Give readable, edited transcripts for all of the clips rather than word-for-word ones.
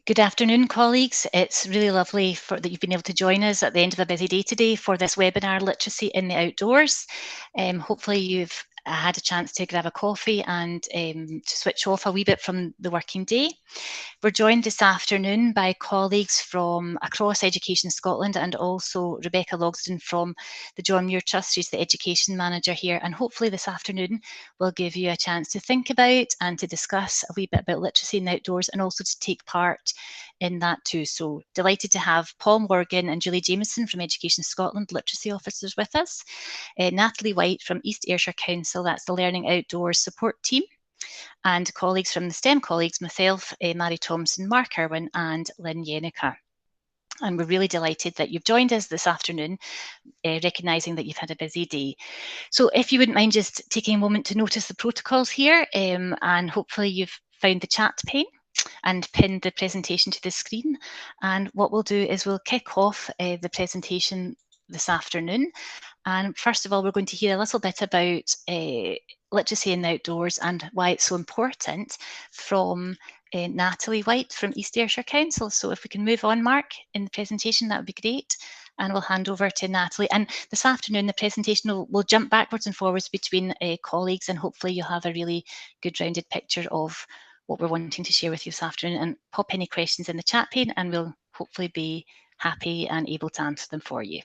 Good afternoon, colleagues. It's really lovely that you've been able to join us at the end of a busy day today for this webinar, Literacy in the Outdoors. Hopefully you've had a chance to grab a coffee and to switch off a wee bit from the working day. We're joined this afternoon by colleagues from across Education Scotland and also Rebecca Logsdon from the John Muir Trust, who's the Education Manager here. And hopefully this afternoon we'll give you a chance to think about and to discuss a wee bit about literacy in the outdoors and also to take part in that too. So delighted to have Paul Morgan and Julie Jameson from Education Scotland literacy officers with us. Natalie White from East Ayrshire Council, that's the Learning Outdoors support team, and colleagues from the STEM colleagues, myself, Mary Thompson, Mark Irwin and Lynn Yenica. And we're really delighted that you've joined us this afternoon, recognising that you've had a busy day. So if you wouldn't mind just taking a moment to notice the protocols here, and hopefully you've found the chat pane and pinned the presentation to the screen. And what we'll do is we'll kick off the presentation this afternoon. And first of all, we're going to hear a little bit about literacy in the outdoors and why it's so important from Natalie White from East Ayrshire Council. So if we can move on, Mark, in the presentation, that would be great. And we'll hand over to Natalie. And this afternoon, the presentation will jump backwards and forwards between colleagues, and hopefully you'll have a really good rounded picture of what we're wanting to share with you this afternoon. And pop any questions in the chat pane and we'll hopefully be happy and able to answer them for you.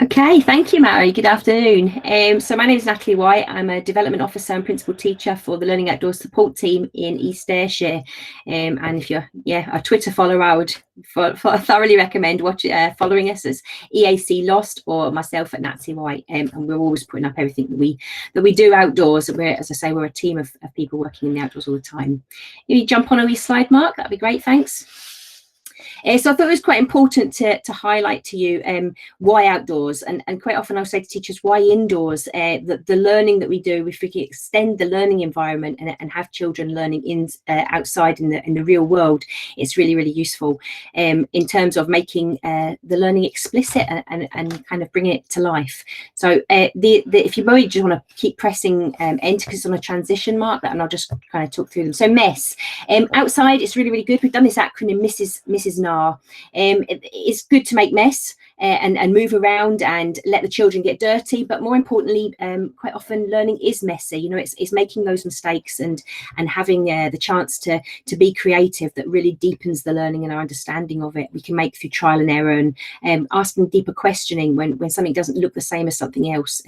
Okay, thank you, Mary. Good afternoon. So my name is Natalie White. I'm a development officer and principal teacher for the Learning Outdoors support team in East Ayrshire. And if you're a Twitter follower, I would thoroughly recommend following us as EAC Lost or myself at Natalie White. And we're always putting up everything that we do outdoors. As I say, we're a team of people working in the outdoors all the time. If you jump on a wee slide, Mark, that'd be great. Thanks. So I thought it was quite important to highlight to you why outdoors, and quite often I'll say to teachers, why indoors? The learning that we do, if we can extend the learning environment and have children learning outside in the real world, it's really, really useful in terms of making the learning explicit and kind of bringing it to life. So if you really just want to keep pressing enter because it's on a transition mark, and I'll just kind of talk through them. So MESS, outside, it's really, really good. We've done this acronym, Mrs. NAR. It's good to make mess and move around and let the children get dirty, but more importantly, quite often learning is messy. You know, it's making those mistakes and having the chance to be creative that really deepens the learning and our understanding of it. We can make through trial and error and asking deeper questioning when something doesn't look the same as something else.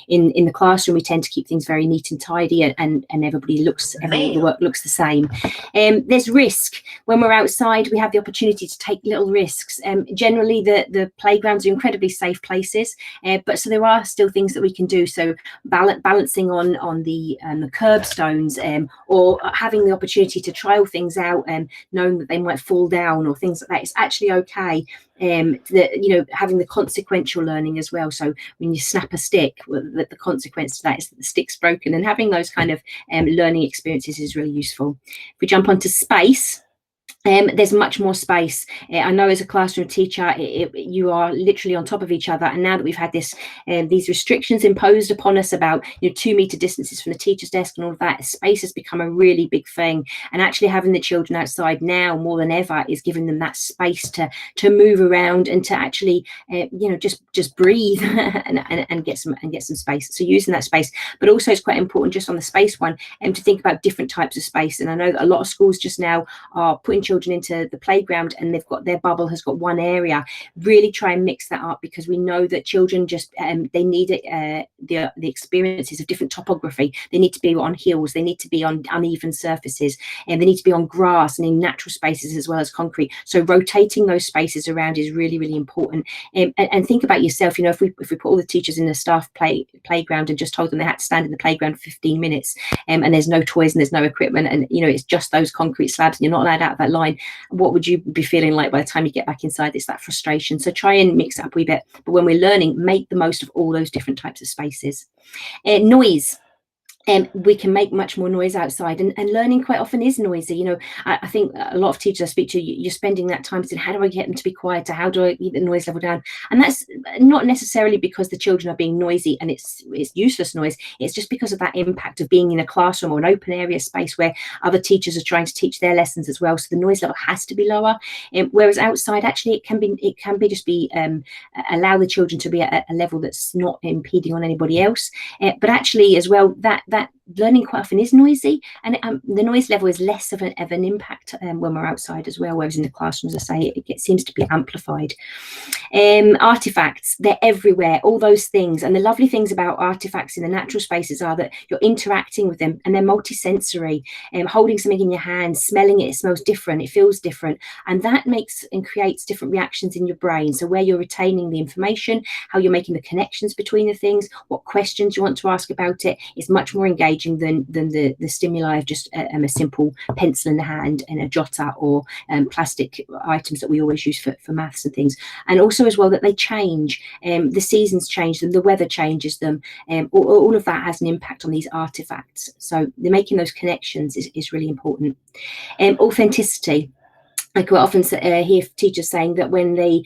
In the classroom, we tend to keep things very neat and tidy, and the work looks the same. There's risk. When we're outside, we have the opportunity to take little risks. Generally, the playgrounds are incredibly safe places, but so there are still things that we can do. So balancing on the curbstones, or having the opportunity to trial things out, knowing that they might fall down or things like that. It's actually okay. Having the consequential learning as well. So when you snap a stick, the consequence to that is that the stick's broken, and having those kind of learning experiences is really useful. If we jump onto space, there's much more space. I know as a classroom teacher, you are literally on top of each other. And now that we've had these restrictions imposed upon us about 2 meter distances from the teacher's desk and all of that, space has become a really big thing. And actually having the children outside now more than ever is giving them that space to move around and to actually, just breathe and get some space. So using that space, but also it's quite important just on the space one, to think about different types of space. And I know that a lot of schools just now are putting children into the playground and they've got their bubble has got one area. Really try and mix that up, because we know that children just they need the experiences of different topography. They need to be on hills, they need to be on uneven surfaces, and they need to be on grass and in natural spaces as well as concrete. So rotating those spaces around is really, really important. And think about yourself, if we put all the teachers in the staff playground and just told them they had to stand in the playground for 15 minutes and there's no toys and there's no equipment, and it's just those concrete slabs and you're not allowed out of that line, what would you be feeling like by the time you get back inside? It's that frustration. So try and mix it up a wee bit, but when we're learning, make the most of all those different types of spaces. Noise. we can make much more noise outside, and learning quite often is noisy. You know, I think a lot of teachers I speak to, you're spending that time saying, how do I get them to be quieter? How do I keep the noise level down? And that's not necessarily because the children are being noisy and it's useless noise. It's just because of that impact of being in a classroom or an open area space where other teachers are trying to teach their lessons as well. So the noise level has to be lower. Whereas outside, actually, it can be just be allow the children to be at a level that's not impeding on anybody else. But actually, as well, that learning quite often is noisy, and the noise level is less of an impact when we're outside as well, whereas in the classroom, as I say, it seems to be amplified. Artifacts, they're everywhere, all those things. And the lovely things about artifacts in the natural spaces are that you're interacting with them and they're multisensory. Holding something in your hand, smelling it, it smells different, it feels different, and that makes and creates different reactions in your brain. So where you're retaining the information, how you're making the connections between the things, what questions you want to ask about it, is much more engaging than the stimuli of just a simple pencil in the hand and a jotter, or plastic items that we always use for maths and things. And also as well that they change, the seasons change them, the weather changes them, all of that has an impact on these artifacts. So they're making those connections is really important. Authenticity. I quite often hear teachers saying that when they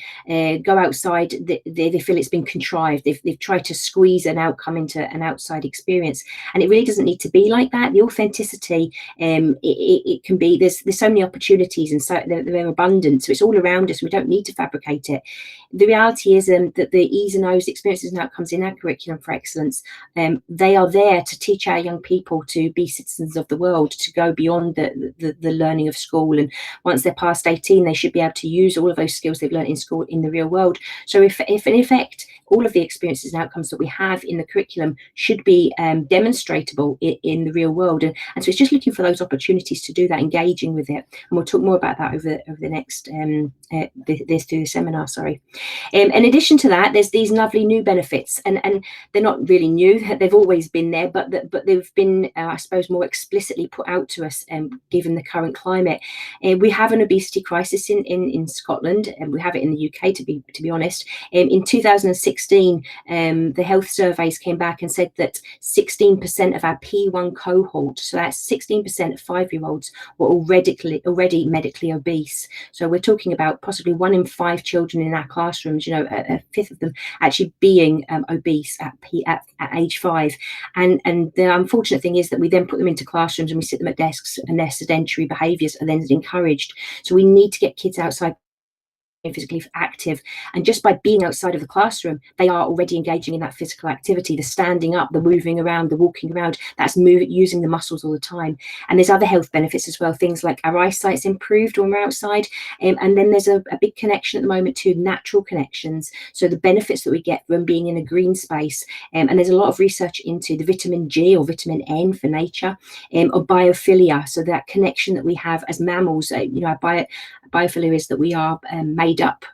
go outside, they feel it's been contrived. They've tried to squeeze an outcome into an outside experience, and it really doesn't need to be like that. The authenticity, it can be. There's so many opportunities, and so they're abundant. So it's all around us. We don't need to fabricate it. The reality is that the E's and O's, experiences and outcomes in our curriculum for excellence, they are there to teach our young people to be citizens of the world, to go beyond the learning of school. And once they're past 18, they should be able to use all of those skills they've learned in school in the real world. So if in effect, all of the experiences and outcomes that we have in the curriculum should be demonstratable in the real world. And so it's just looking for those opportunities to do that, engaging with it. And we'll talk more about that over the next, through the seminar, sorry. In addition to that, there's these lovely new benefits, and they're not really new, they've always been there, but they've been, I suppose, more explicitly put out to us given the current climate. We have an obesity crisis in Scotland, and we have it in the UK, to be honest. In 2016, the health surveys came back and said that 16% of our P1 cohort, so that's 16% of 5-year-olds, were already medically obese. So we're talking about possibly 1 in 5 children in our classrooms, a fifth of them actually being obese at age 5. And the unfortunate thing is that we then put them into classrooms and we sit them at desks, and their sedentary behaviours are then encouraged. So we need to get kids outside physically active, and just by being outside of the classroom, they are already engaging in that physical activity, the standing up, the moving around, the walking around. That's using the muscles all the time. And there's other health benefits as well, things like our eyesight's improved when we're outside, and then there's a big connection at the moment to natural connections, so the benefits that we get from being in a green space. And there's a lot of research into the vitamin G, or vitamin N for nature, or biophilia, so that connection that we have as mammals. Our biophilia is that we are made up.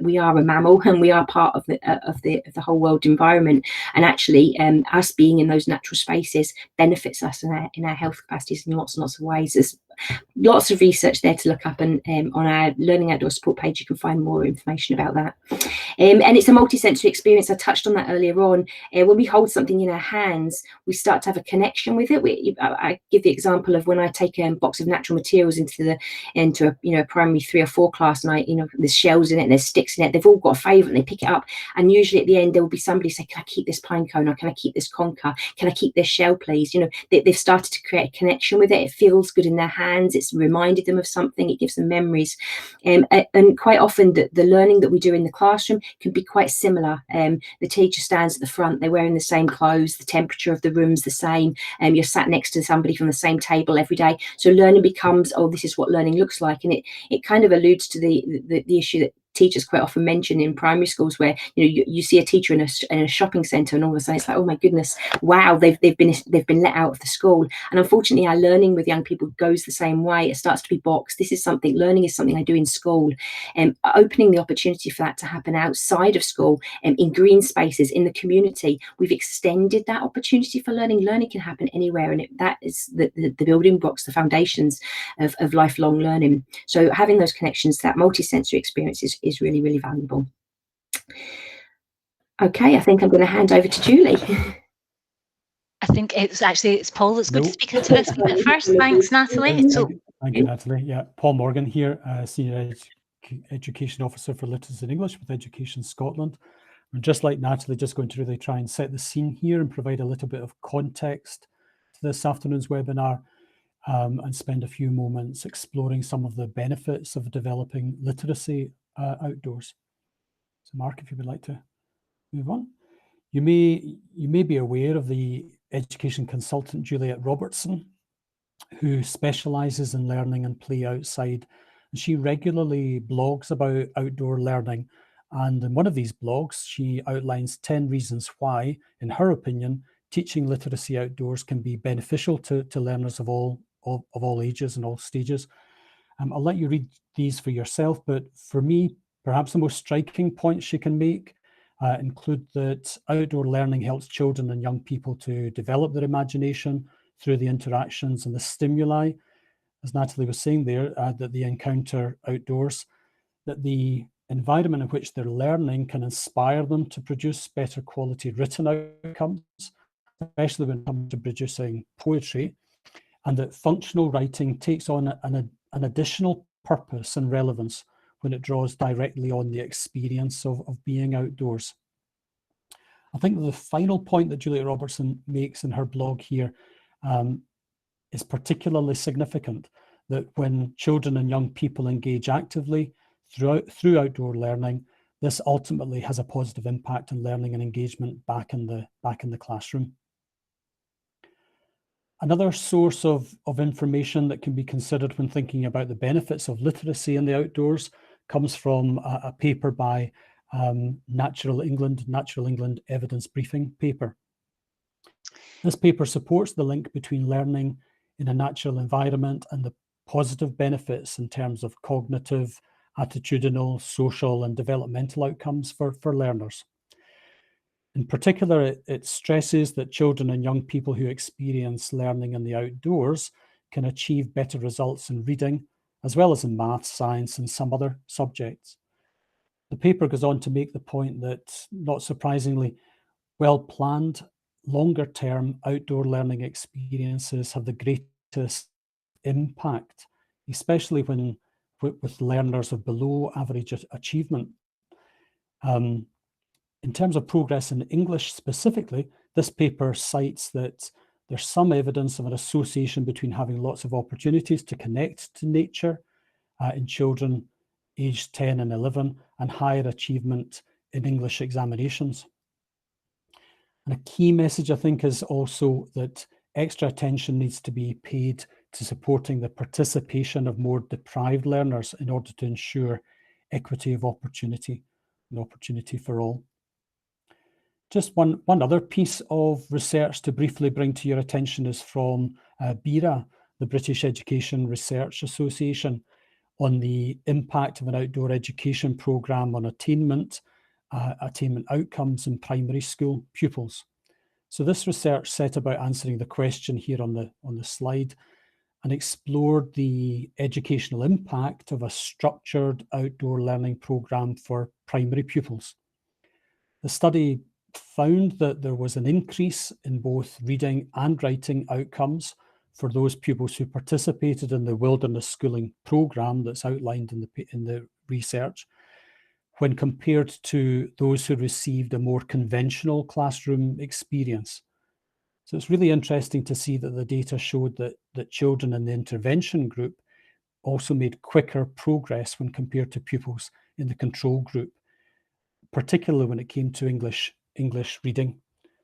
We are a mammal, and we are part of the whole world environment. And actually, us being in those natural spaces benefits us in our health capacities in lots and lots of ways. There's lots of research there to look up, and on our Learning Outdoors support page you can find more information about that. And it's a multi-sensory experience. I touched on that earlier on. When we hold something in our hands, we start to have a connection with it. I give the example of when I take a box of natural materials into a primary 3 or 4 class, and there's shells in it and there's sticks in it. They've all got a favourite, and they pick it up, and usually at the end there will be somebody say, can I keep this pine cone, or can I keep this conker, can I keep this shell please? They've started to create a connection with it. It feels good in their hands, it's reminded them of something, it gives them memories. And quite often the learning that we do in the classroom can be quite similar. The teacher stands at the front, they're wearing the same clothes, the temperature of the room's the same, you're sat next to somebody from the same table every day. So learning becomes, oh, this is what learning looks like. And it kind of alludes to the issue that teachers quite often mention in primary schools, where you see a teacher in a shopping centre, and all of a sudden it's like, oh my goodness, wow, they've been let out of the school. And unfortunately, our learning with young people goes the same way. It starts to be boxed. Learning is something I do in school, and opening the opportunity for that to happen outside of school, in green spaces, in the community. We've extended that opportunity for learning. Learning can happen anywhere, and that is the building blocks, the foundations of lifelong learning. So having those connections, that multi-sensory experience is really, really valuable. Okay, I think I'm going to hand over to Julie. think it's Paul that's going to No. speak into this wee bit first. Thanks, Natalie. Thank you, Natalie. Yeah, Paul Morgan here, Senior Education Officer for Literacy and English with Education Scotland. And just like Natalie, just going to really try and set the scene here and provide a little bit of context to this afternoon's webinar, and spend a few moments exploring some of the benefits of developing literacy outdoors. So Mark, if you would like to move on. You may be aware of the education consultant Juliet Robertson, who specialises in learning and play outside. And she regularly blogs about outdoor learning. And in one of these blogs, she outlines 10 reasons why, in her opinion, teaching literacy outdoors can be beneficial to learners of all ages and all stages. I'll let you read these for yourself, but for me, perhaps the most striking points she can make include that outdoor learning helps children and young people to develop their imagination through the interactions and the stimuli, as Natalie was saying there, that they encounter outdoors, that the environment in which they're learning can inspire them to produce better quality written outcomes, especially when it comes to producing poetry, and that functional writing takes on an additional purpose and relevance when it draws directly on the experience of being outdoors. I think the final point that Juliet Robertson makes in her blog here is particularly significant, that when children and young people engage actively through outdoor learning, this ultimately has a positive impact on learning and engagement back in the classroom. Another source of information that can be considered when thinking about the benefits of literacy in the outdoors comes from a paper by Natural England Evidence Briefing paper. This paper supports the link between learning in a natural environment and the positive benefits in terms of cognitive, attitudinal, social, and developmental outcomes for learners. In particular, it stresses that children and young people who experience learning in the outdoors can achieve better results in reading, as well as in math, science, and some other subjects. The paper goes on to make the point that, not surprisingly, well-planned, longer-term outdoor learning experiences have the greatest impact, especially with learners of below average achievement. In terms of progress in English specifically, this paper cites that there's some evidence of an association between having lots of opportunities to connect to nature in children aged 10 and 11 and higher achievement in English examinations. And a key message, I think, is also that extra attention needs to be paid to supporting the participation of more deprived learners in order to ensure equity of opportunity and opportunity for all. Just one other piece of research to briefly bring to your attention is from BERA, the British Education Research Association, on the impact of an outdoor education programme on attainment outcomes in primary school pupils. So this research set about answering the question here on the slide and explored the educational impact of a structured outdoor learning programme for primary pupils. The study found that there was an increase in both reading and writing outcomes for those pupils who participated in the wilderness schooling programme that's outlined in the research, when compared to those who received a more conventional classroom experience. So it's really interesting to see that the data showed that children in the intervention group also made quicker progress when compared to pupils in the control group, particularly when it came to English reading.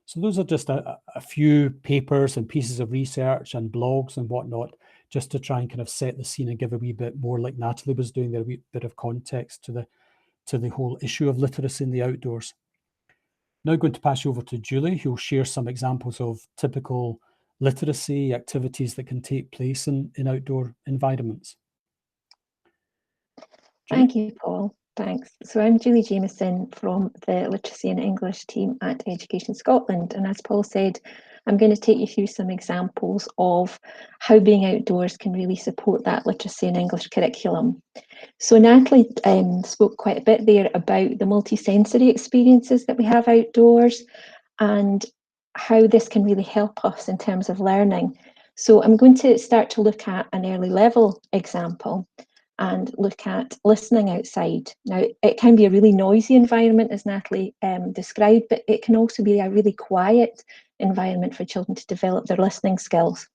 So those are just a few papers and pieces of research and blogs and whatnot, just to try and kind of set the scene and give a wee bit more, like Natalie was doing there, a wee bit of context to the whole issue of literacy in the outdoors. Now going to pass you over to Julie, who will share some examples of typical literacy activities that can take place in outdoor environments. Julie? Thank you, Paul. Thanks. So I'm Julie Jameson from the Literacy and English team at Education Scotland. And as Paul said, I'm going to take you through some examples of how being outdoors can really support that literacy and English curriculum. So Natalie spoke quite a bit there about the multisensory experiences that we have outdoors. And how this can really help us in terms of learning. So I'm going to start to look at an early level example and look at listening outside. Now, it can be a really noisy environment, as Natalie described, but it can also be a really quiet environment for children to develop their listening skills.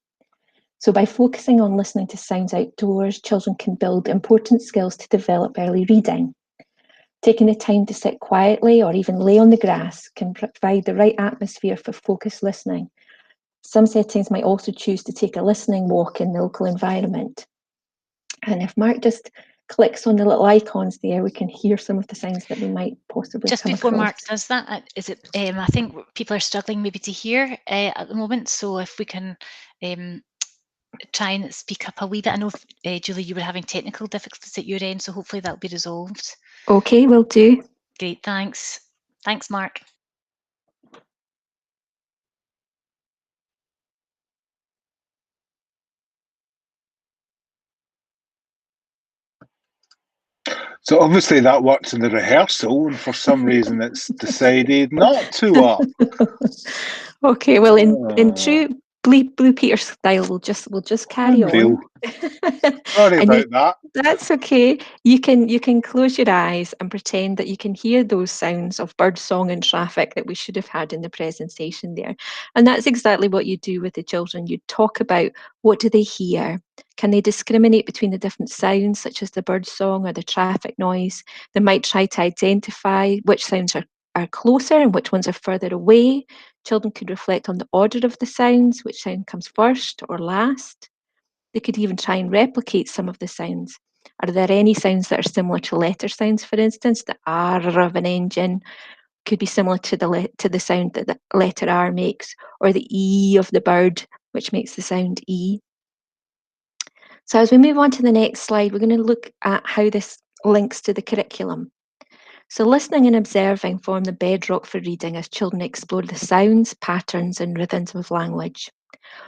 So by focusing on listening to sounds outdoors, children can build important skills to develop early reading. Taking the time to sit quietly or even lay on the grass can provide the right atmosphere for focused listening. Some settings might also choose to take a listening walk in the local environment. And if Mark just clicks on the little icons there, we can hear some of the sounds that we might possibly Just come before across. Mark does that, is it? I think people are struggling maybe to hear at the moment. So if we can try and speak up a wee bit. I know, Julie, you were having technical difficulties at your end, so hopefully that'll be resolved. Okay, will do. Great, thanks. Thanks, Mark. So obviously that worked in the rehearsal, and for some reason it's decided not to work. Okay, well, in true Blue Peter style, we'll just carry on. Sorry about that. That's okay. You can close your eyes and pretend that you can hear those sounds of bird song and traffic that we should have had in the presentation there. And that's exactly what you do with the children. You talk about what do they hear? Can they discriminate between the different sounds, such as the bird song or the traffic noise? They might try to identify which sounds are closer and which ones are further away. Children could reflect on the order of the sounds, which sound comes first or last. They could even try and replicate some of the sounds. Are there any sounds that are similar to letter sounds, for instance? The R of an engine could be similar to the sound that the letter R makes, or the E of the bird, which makes the sound E. So as we move on to the next slide, we're going to look at how this links to the curriculum. So listening and observing form the bedrock for reading as children explore the sounds, patterns, and rhythms of language.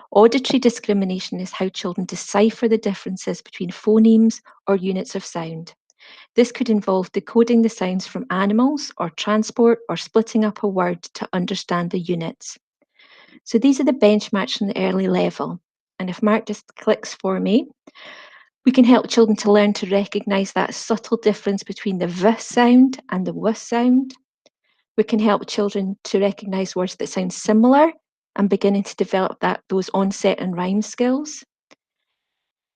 Auditory discrimination is how children decipher the differences between phonemes or units of sound. This could involve decoding the sounds from animals or transport or splitting up a word to understand the units. So these are the benchmarks from the early level. And if Mark just clicks for me, we can help children to learn to recognise that subtle difference between the V sound and the W sound. We can help children to recognise words that sound similar and beginning to develop those onset and rhyme skills.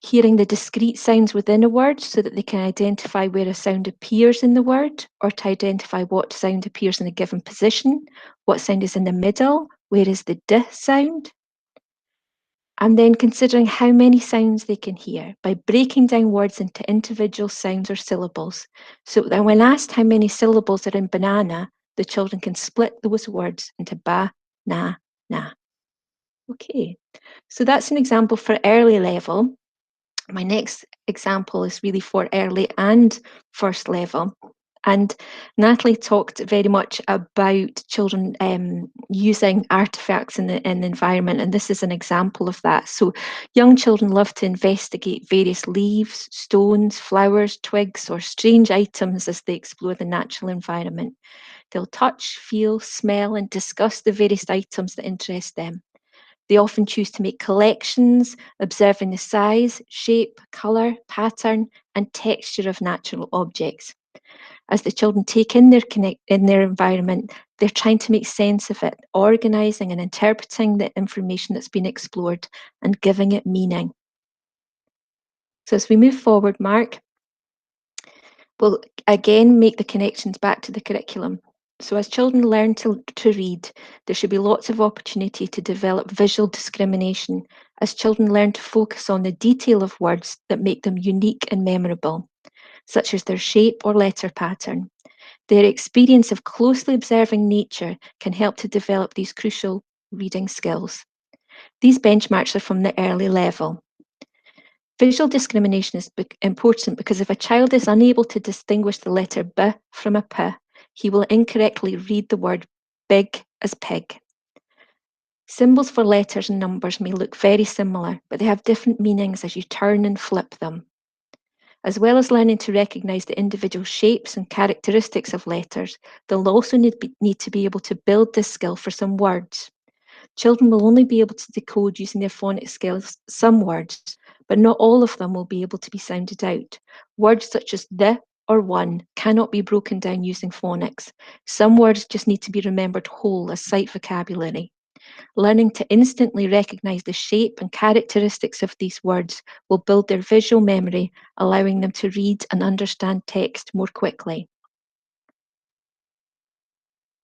Hearing the discrete sounds within a word so that they can identify where a sound appears in the word, or to identify what sound appears in a given position, what sound is in the middle, where is the D sound. And then considering how many sounds they can hear by breaking down words into individual sounds or syllables. So that when asked how many syllables are in banana, the children can split those words into ba, na, na. Okay, so that's an example for early level. My next example is really for early and first level. And Natalie talked very much about children using artifacts in the environment, and this is an example of that. So young children love to investigate various leaves, stones, flowers, twigs, or strange items as they explore the natural environment. They'll touch, feel, smell, and discuss the various items that interest them. They often choose to make collections, observing the size, shape, colour, pattern, and texture of natural objects. As the children take in their environment, they're trying to make sense of it, organising and interpreting the information that's been explored and giving it meaning. So as we move forward, Mark, we'll again make the connections back to the curriculum. So as children learn to read, there should be lots of opportunity to develop visual discrimination as children learn to focus on the detail of words that make them unique and memorable, such as their shape or letter pattern. Their experience of closely observing nature can help to develop these crucial reading skills. These benchmarks are from the early level. Visual discrimination is important because if a child is unable to distinguish the letter B from a P, he will incorrectly read the word big as pig. Symbols for letters and numbers may look very similar, but they have different meanings as you turn and flip them. As well as learning to recognise the individual shapes and characteristics of letters, they'll also need to be able to build this skill for some words. Children will only be able to decode using their phonics skills some words, but not all of them will be able to be sounded out. Words such as the or one cannot be broken down using phonics. Some words just need to be remembered whole as sight vocabulary. Learning to instantly recognise the shape and characteristics of these words will build their visual memory, allowing them to read and understand text more quickly.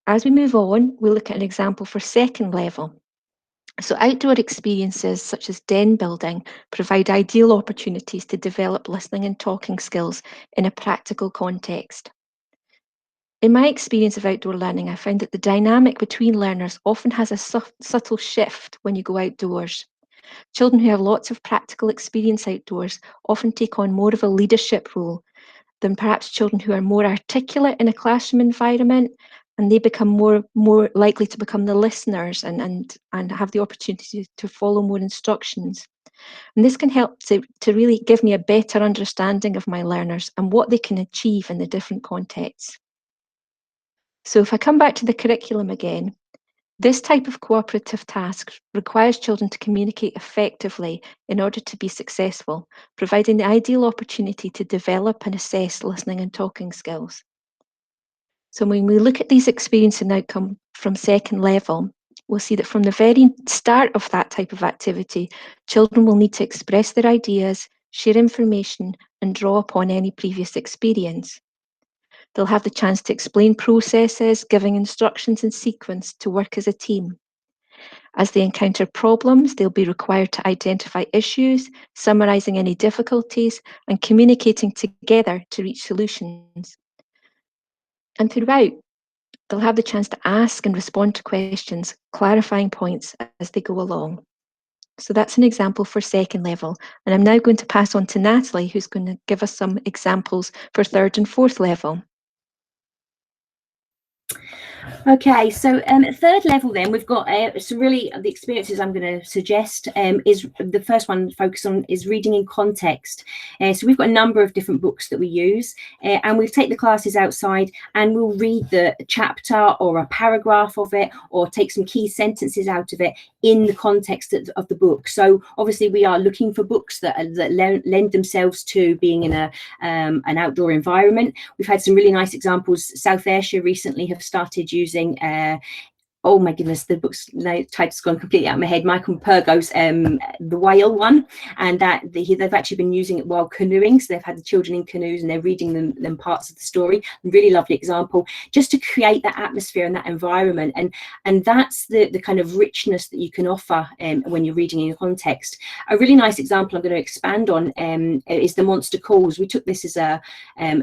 As we move on, we'll look at an example for second level. So outdoor experiences such as den building provide ideal opportunities to develop listening and talking skills in a practical context. In my experience of outdoor learning, I found that the dynamic between learners often has a subtle shift when you go outdoors. Children who have lots of practical experience outdoors often take on more of a leadership role than perhaps children who are more articulate in a classroom environment, and they become more likely to become the listeners and have the opportunity to follow more instructions. And this can help to really give me a better understanding of my learners and what they can achieve in the different contexts. So if I come back to the curriculum again, this type of cooperative task requires children to communicate effectively in order to be successful, providing the ideal opportunity to develop and assess listening and talking skills. So when we look at these experience and outcome from second level, we'll see that from the very start of that type of activity, children will need to express their ideas, share information, and draw upon any previous experience. They'll have the chance to explain processes, giving instructions in sequence to work as a team. As they encounter problems, they'll be required to identify issues, summarising any difficulties, and communicating together to reach solutions. And throughout, they'll have the chance to ask and respond to questions, clarifying points as they go along. So that's an example for second level. And I'm now going to pass on to Natalie, who's going to give us some examples for third and fourth level. Okay, so at third level then we've got some really the experiences I'm going to suggest is the first one focus on is reading in context. So we've got a number of different books that we use and we'll take the classes outside and we'll read the chapter or a paragraph of it or take some key sentences out of it in the context of the book. So obviously we are looking for books that lend themselves to being in an outdoor environment. We've had some really nice examples. South Ayrshire recently have started using oh my goodness, the book's title's gone completely out of my head. Michael Purgo's The Whale one, and that they've actually been using it while canoeing. So they've had the children in canoes and they're reading them parts of the story. Really lovely example, just to create that atmosphere and that environment. And that's the kind of richness that you can offer when you're reading in context. A really nice example I'm going to expand on is The Monster Calls. We took this as a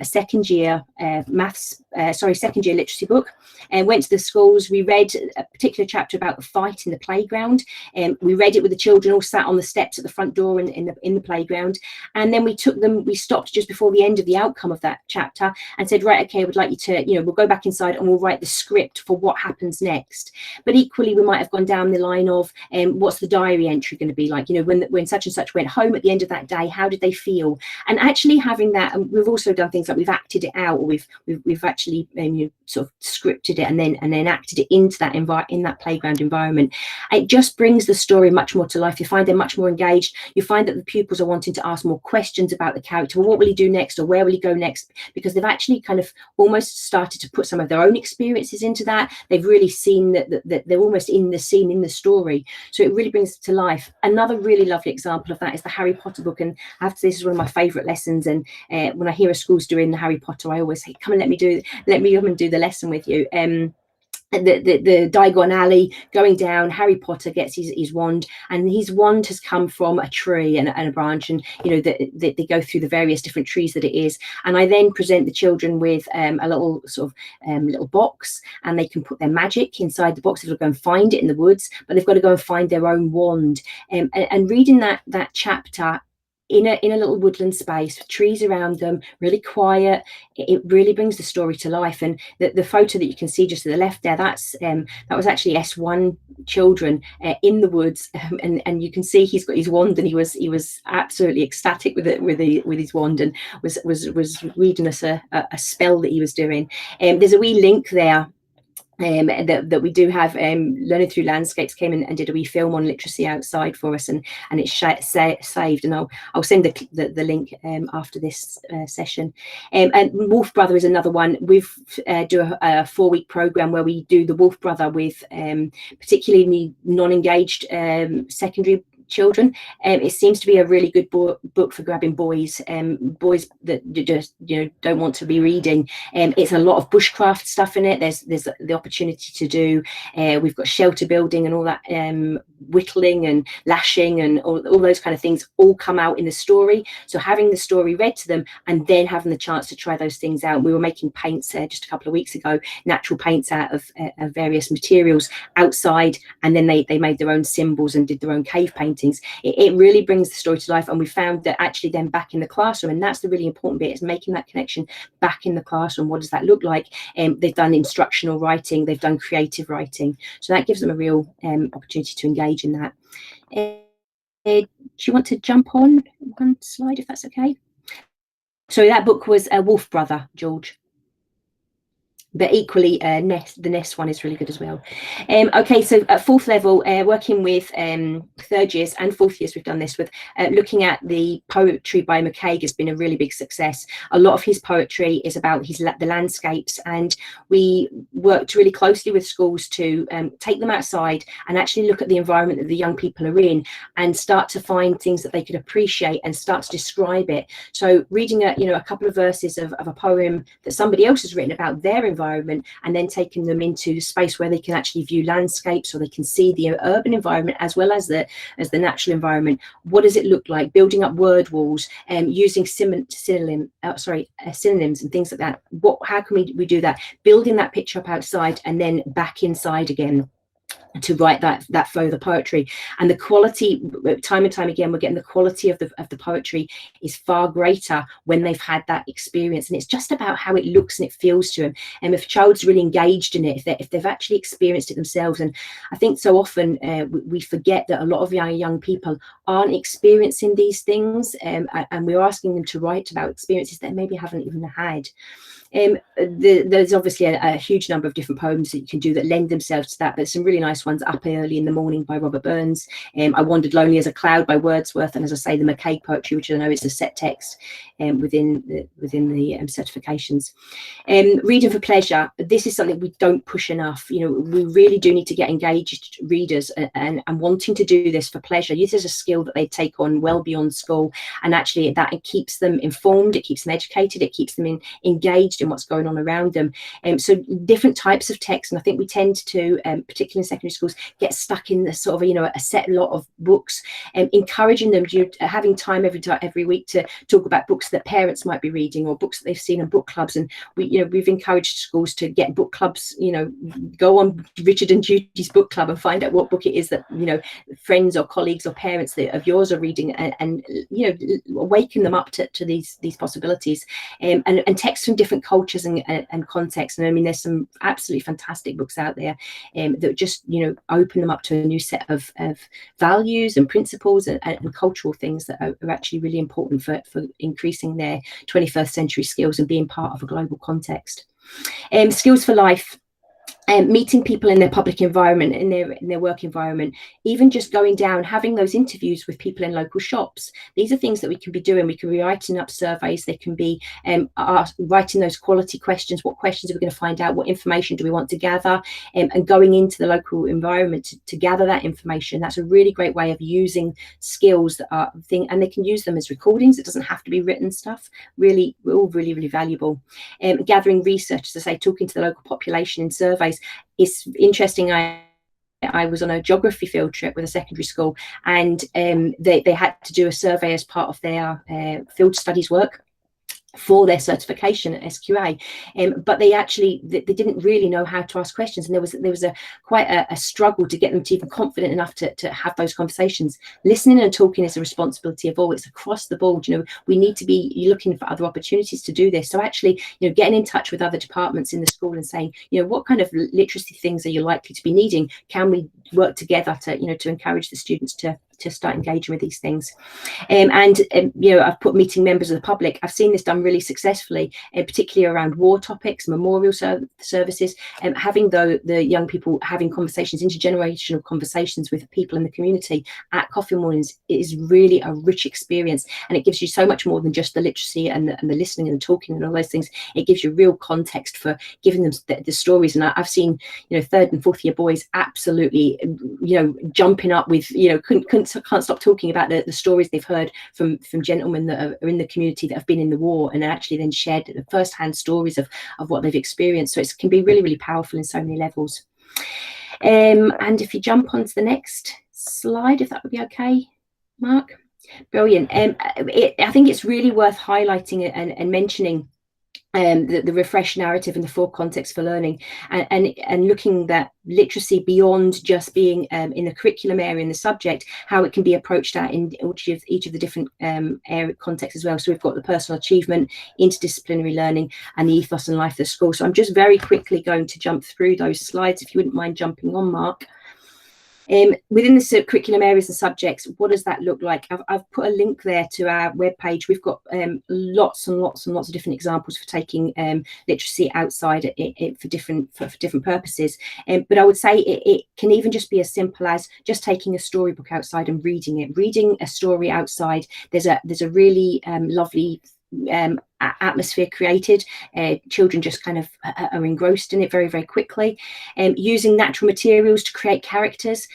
second year second year literacy book, and went to the schools. We read a particular chapter about the fight in the playground, and we read it with the children all sat on the steps at the front door in the playground. And then we stopped just before the end of the outcome of that chapter and said, right, okay, I would like you to, we'll go back inside and we'll write the script for what happens next. But equally, we might have gone down the line of what's the diary entry going to be like, when such and such went home at the end of that day, how did they feel? And actually having that, and we've also done things like we've acted it out, or we've actually sort of scripted it and then acted it into that in that playground environment. It just brings the story much more to life. You find they're much more engaged. You find that the pupils are wanting to ask more questions about the character. Well, what will he do next, or where will he go next? Because they've actually kind of almost started to put some of their own experiences into that. They've really seen that they're almost in the scene, in the story. So it really brings it to life. Another really lovely example of that is the Harry Potter book. And I have to say, this is one of my favourite lessons. And when I hear a school's doing the Harry Potter, I always say, come and let me come and do the lesson with you. The Diagon Alley going down, Harry Potter gets his wand, and his wand has come from a tree and a branch, and they go through the various different trees that it is. And I then present the children with a little sort of little box, and they can put their magic inside the box. They'll go and find it in the woods, but they've got to go and find their own wand. And reading that chapter in a little woodland space, trees around them, really quiet, it really brings the story to life. And the photo that you can see just to the left there, that was actually S1 children in the woods, and you can see he's got his wand, and he was absolutely ecstatic with his wand, and was reading us a spell that he was doing. There's a wee link there that we do have. Learning Through Landscapes came in and did a wee film on literacy outside for us, and it's saved, and I'll send the link after this session. And Wolf Brother is another one. We've do a 4-week program where we do the Wolf Brother with particularly non-engaged secondary children. It seems to be a really good book for grabbing boys that just don't want to be reading. It's a lot of bushcraft stuff in it. There's the opportunity to do, we've got shelter building and all that, whittling and lashing and all those kind of things all come out in the story. So having the story read to them and then having the chance to try those things out. We were making paints just a couple of weeks ago, natural paints out of various materials outside, and then they made their own symbols and did their own cave paintings. It really brings the story to life, and we found that actually then back in the classroom, and that's the really important bit, is making that connection back in the classroom. What does that look like? They've done instructional writing, they've done creative writing, so that gives them a real opportunity to engage in that. Do you want to jump on one slide if that's okay? So that book was Wolf Brother, George. But equally, the Nest one is really good as well. Okay, so at 4th level, working with 3rd years and 4th years, we've done this with looking at the poetry by McCaig has been a really big success. A lot of his poetry is about the landscapes, and we worked really closely with schools to take them outside and actually look at the environment that the young people are in and start to find things that they could appreciate and start to describe it. So reading a couple of verses of a poem that somebody else has written about their environment, and then taking them into the space where they can actually view landscapes, or they can see the urban environment as well as the natural environment. What does it look like? Building up word walls and using synonyms and things like that. How can we do that? Building that picture up outside and then back inside again to write that further poetry. And the quality, time and time again, we're getting the quality of the poetry is far greater when they've had that experience. And it's just about how it looks and it feels to them. And if a child's really engaged in it, if they've actually experienced it themselves. And I think so often we forget that a lot of young people aren't experiencing these things, and we're asking them to write about experiences that maybe haven't even had. There's obviously a huge number of different poems that you can do that lend themselves to that, but some really nice ones. Up Early in the Morning by Robert Burns, I Wandered Lonely as a Cloud by Wordsworth, and as I say, the McCaig poetry, which I know is a set text within the certifications. Reading for pleasure, this is something we don't push enough. We really do need to get engaged readers and wanting to do this for pleasure. This is a skill that they take on well beyond school, and actually that it keeps them informed, it keeps them educated, it keeps them engaged in what's going on around them. So different types of text, and I think we tend to, particularly in secondary schools, get stuck in the sort of a set lot of books, and encouraging them, having time every week to talk about books that parents might be reading or books that they've seen in book clubs. And we've encouraged schools to get book clubs, go on Richard and Judy's book club and find out what book it is that friends or colleagues or parents of yours are reading, and awaken them up to these possibilities, and text from different cultures and contexts. And I mean, there's some absolutely fantastic books out there that just open them up to a new set of values and principles and cultural things that are actually really important for increasing their 21st century skills and being part of a global context. Skills for life. Meeting people in their public environment, in their work environment, even just going down, having those interviews with people in local shops. These are things that we can be doing. We can be writing up surveys. They can be writing those quality questions. What questions are we going to find out? What information do we want to gather? And going into the local environment to gather that information. That's a really great way of using skills that are and they can use them as recordings. It doesn't have to be written stuff. Really, all really, really valuable. Gathering research, as I say, talking to the local population in surveys. It's interesting. I was on a geography field trip with a secondary school, and they had to do a survey as part of their field studies work for their certification at SQA, but they didn't really know how to ask questions, and there was quite a struggle to get them to even confident enough to have those conversations. Listening and talking is a responsibility of all. It's across the board. We need to be looking for other opportunities to do this. So actually, getting in touch with other departments in the school and saying, what kind of literacy things are you likely to be needing? Can we work together to encourage the students to to start engaging with these things. And you know, I've put meeting members of the public. I've seen this done really successfully, particularly around war topics, memorial services, having the young people having conversations, intergenerational conversations with people in the community at coffee mornings is really a rich experience, and it gives you so much more than just the literacy and the listening and the talking and all those things. It gives you real context for giving them the stories. And I've seen, you know, 3rd and 4th year boys absolutely, you know, jumping up with, you know, can't stop talking about the stories they've heard from gentlemen that are in the community that have been in the war, and actually then shared the first-hand stories of what they've experienced. So it can be really, really powerful in so many levels. And if you jump onto the next slide, if that would be okay, Mark. Brilliant. I think it's really worth highlighting and mentioning the refreshed narrative and the 4 contexts for learning, and looking at literacy beyond just being in the curriculum area in the subject, how it can be approached at in each of the different area contexts as well. So we've got the personal achievement, interdisciplinary learning, and the ethos and life of the school. So I'm just very quickly going to jump through those slides, if you wouldn't mind jumping on, Mark. Within the curriculum areas and subjects, what does that look like? I've put a link there to our webpage. We've got lots and lots of different examples for taking literacy outside for different purposes. But I would say it can even just be as simple as just taking a storybook outside and reading it. Reading a story outside, there's a really lovely atmosphere created. Children just kind of are engrossed in it very, very quickly. Using natural materials to create characters.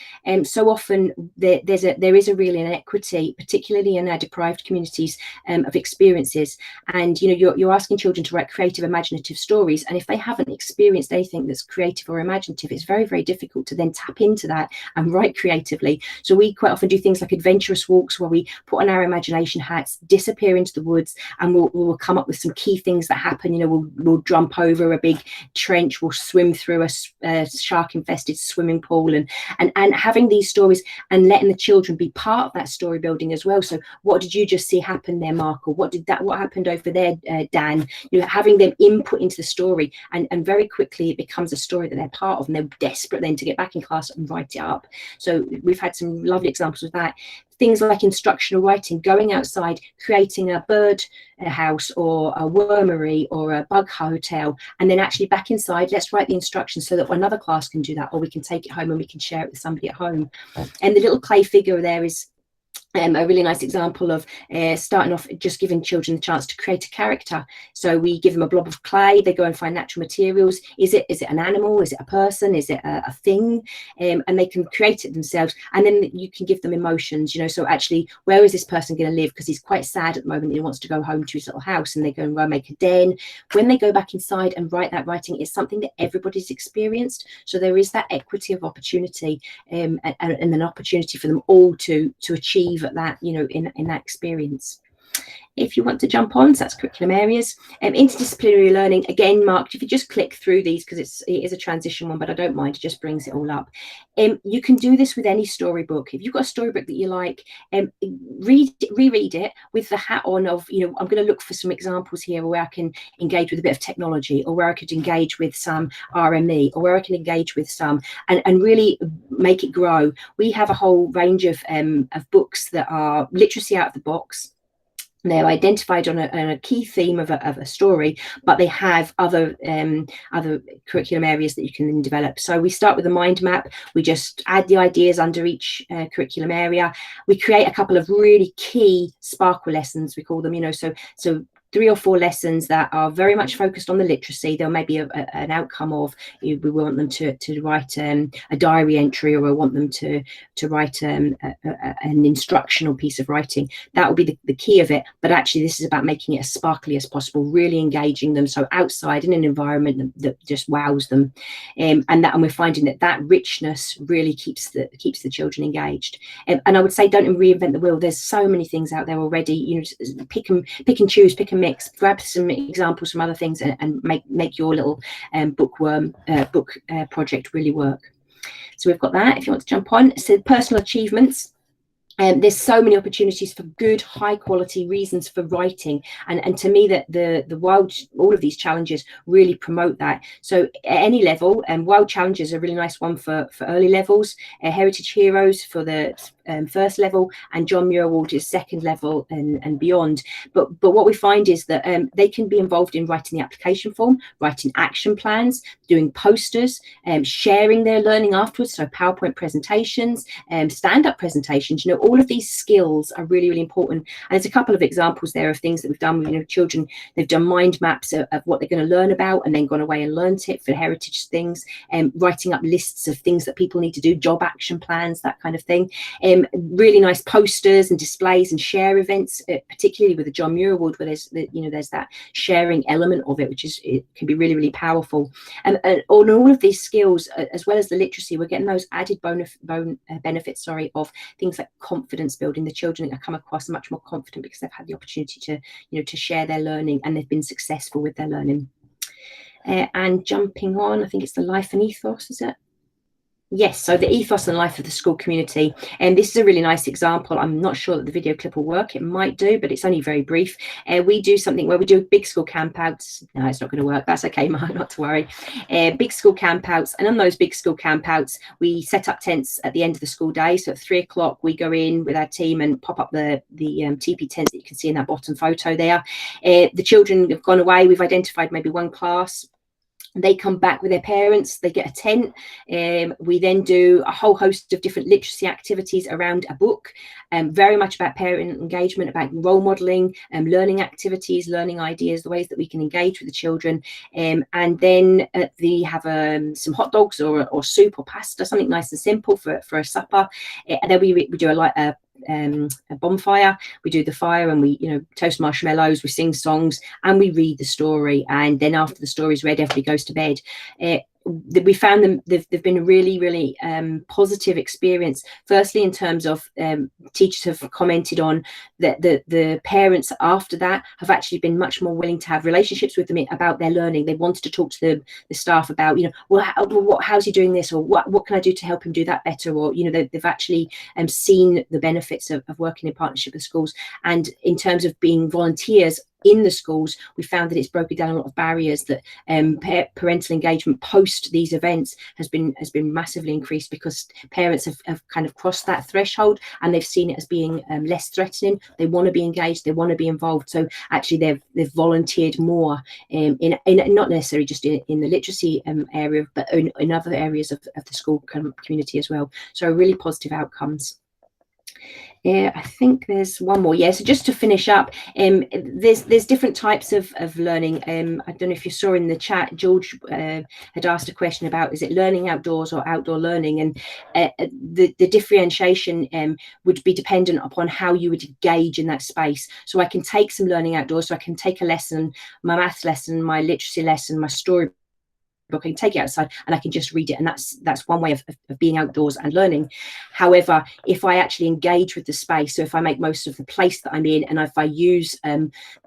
So often there is a real inequity, particularly in our deprived communities, of experiences. And you know, you're asking children to write creative, imaginative stories, and if they haven't experienced anything that's creative or imaginative, it's very, very difficult to then tap into that and write creatively. So we quite often do things like adventurous walks, where we put on our imagination hats, disappear into the woods, and we'll come up with some key things that happen. You know, we'll jump over a big trench, we'll swim through a shark infested swimming pool, and having these stories and letting the children be part of that story building as well. So what did you just see happen there, Mark? Or what happened over there, Dan? You know, having them input into the story, and very quickly it becomes a story that they're part of, and they're desperate then to get back in class and write it up. So we've had some lovely examples of that. Things like instructional writing, going outside, creating a bird house or a wormery or a bug hotel, and then actually back inside, let's write the instructions so that another class can do that, or we can take it home and we can share it with somebody at home. And the little clay figure there is a really nice example of starting off just giving children the chance to create a character. So we give them a blob of clay, they go and find natural materials. Is it an animal? Is it a person? Is it a thing? And they can create it themselves, and then you can give them emotions, you know. So actually, where is this person going to live? Because he's quite sad at the moment, he wants to go home to his little house, and they go and make a den. When they go back inside and write that writing, it's something that everybody's experienced. So there is that equity of opportunity, and an opportunity for them all to achieve at that, you know, in that experience. If you want to jump on, so that's curriculum areas. Interdisciplinary learning, again, Mark, if you just click through these, because it is a transition one, but I don't mind, it just brings it all up. You can do this with any storybook. If you've got a storybook that you like, reread it with the hat on of, you know, I'm going to look for some examples here where I can engage with a bit of technology, or where I could engage with some RME, or where I can engage with some, and really make it grow. We have a whole range of books that are literacy out of the box. They're identified on a key theme of a story, but they have other curriculum areas that you can then develop. So we start with a mind map. We just add the ideas under each curriculum area. We create a couple of really key sparkle lessons, we call them, you know, so 3 or 4 lessons that are very much focused on the literacy. There may be an outcome of, we want them to write a diary entry, or we want them to write an instructional piece of writing. That will be the key of it. But actually, this is about making it as sparkly as possible, really engaging them. So outside in an environment that just wows them, and we're finding that richness really keeps the children engaged. And I would say, don't reinvent the wheel. There's so many things out there already. You know, pick and choose, pick and mix, grab some examples from other things, and make your little book project really work. So we've got that. If you want to jump on, so personal achievements. There's so many opportunities for good, high quality reasons for writing, and to me that the wild, all of these challenges really promote that. So at any level, wild challenges are a really nice one for early levels. Heritage heroes for the first level, and John Muir Award is second level and beyond. But what we find is that they can be involved in writing the application form, writing action plans, doing posters, sharing their learning afterwards, so PowerPoint presentations, stand-up presentations. You know, all of these skills are really, really important. And there's a couple of examples there of things that we've done with, you know, children. They've done mind maps of what they're going to learn about, and then gone away and learnt it for heritage things, writing up lists of things that people need to do, job action plans, that kind of thing. Really nice posters and displays and share events, particularly with the John Muir Award, where there's that sharing element of it, it can be really, really powerful. And on all of these skills, as well as the literacy, we're getting those added benefits, of things like confidence building. The children that come across are much more confident because they've had the opportunity to, you know, to share their learning, and they've been successful with their learning. And jumping on, I think it's the life and ethos, is it? Yes, so the ethos and life of the school community. And this is a really nice example. I'm not sure that the video clip will work. It might do, but it's only very brief. We do something where we do big school campouts. No, it's not going to work. That's okay, Mark, not to worry. Big school campouts. And on those big school campouts, we set up tents at the end of the school day. So at 3 o'clock, we go in with our team and pop up the teepee tents that you can see in that bottom photo there. The children have gone away. We've identified maybe one class. They come back with their parents, they get a tent. We then do a whole host of different literacy activities around a book, very much about parent engagement, about role modelling, learning activities, learning ideas, the ways that we can engage with the children. And then we have some hot dogs or soup or pasta, something nice and simple for a supper. And then we do a bonfire. We do the fire, and we, you know, toast marshmallows, we sing songs, and we read the story. And then after the story is read, everybody goes to bed. We found them, they've been a really, really positive experience. Firstly, in terms of teachers have commented on that the parents after that have actually been much more willing to have relationships with them about their learning. They wanted to talk to the staff about, you know, well, how's he doing this, or what can I do to help him do that better, or, you know, they've actually seen the benefits of working in partnership with schools. And in terms of being volunteers in the schools, we found that it's broken down a lot of barriers, that parental engagement post these events has been massively increased, because parents have kind of crossed that threshold, and they've seen it as being less threatening. They want to be engaged, they want to be involved. So actually they've volunteered more in not necessarily just in the literacy area, but in other areas of the school community as well. So really positive outcomes. I think there's one more. Yeah, so just to finish up, there's different types of learning. I don't know if you saw in the chat, George had asked a question about, is it learning outdoors or outdoor learning? And the differentiation would be dependent upon how you would engage in that space. So I can take some learning outdoors, so I can take a lesson, my maths lesson, my literacy lesson, my story book, I can take it outside and I can just read it, and that's one way of being outdoors and learning. However, if I actually engage with the space, so if I make most of the place that I'm in, and if I use